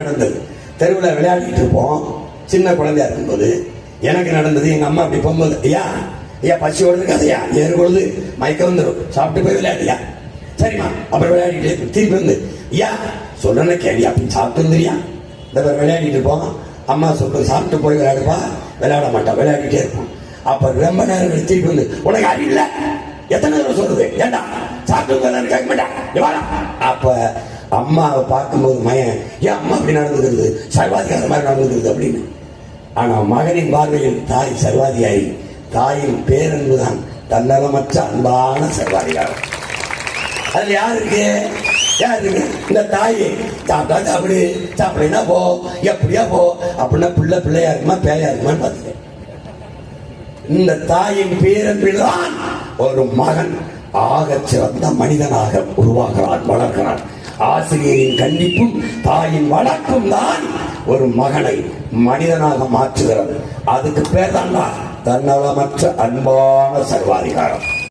நடந்தது. தெருவில் விளையாடிட்டு இருப்போம். சின்ன குழந்தையா இருக்கும்போது எனக்கு நடந்தது. எங்க அம்மா அப்படி போகும்போது, ஐயா ஐயா பசியோடு இருக்காதையா, ஏறு பொழுது மயக்கம் வந்துடும், சாப்பிட்டு போய் விளையாடியா. சரிம்மா. அப்புறம் விளையாடிட்டு திருப்பி வந்து, ஐயா சொல்றேன்னு கேள்வி அப்படின்னு சாப்பிட்டு வந்துறியா. இந்த விளையாடிட்டு இருப்போம். அம்மா சொல்றது சாப்பிட்டு போய் விளையாடுப்பா. விளையாட மாட்டா, விளையாடிட்டே இருப்போம். அப்ப ரொம்ப நேரம் திருப்பி வந்து, உனக்கு அறிவு இல்லை, எத்தனை தடவை சொல்றது, ஏண்டா சாப்பிட்டு கேட்க மாட்டேன். அப்ப அம்மாவை பார்க்கும்போது மயன், ஏன் அம்மா அப்படி நடந்துக்கிறது, சர்வாதிகார மாதிரி நடந்துக்கிறது அப்படின்னு. ஆனா மகனின் பார்வையில் தாய் சர்வாதிகாரி. தாயின் பேரன்புதான் தன்னலமற்ற அன்பான சர்வாதிகாரம். அதுல யாருக்கு யாருக்கு இந்த தாய் சாப்பிட்டா சாப்பிடு, சாப்பிடா போ, எப்படியா போ அப்படின்னா பிள்ளை பிள்ளையா இருக்குமா பேயா இருக்குமான்னு பார்த்துக்க. இந்த தாயின் பேரன்பில் தான் ஒரு மகன் ஆக சிறந்த மனிதனாக உருவாகிறான், வளர்கிறான். ஆசிரியரின் கண்டிப்பும் தாயின் வழக்கும் தான் ஒரு மகனை மனிதனாக மாற்றுகிறது. அதுக்கு பேர் தான் தன்னலமற்ற அன்பான சர்வாதிகாரம்.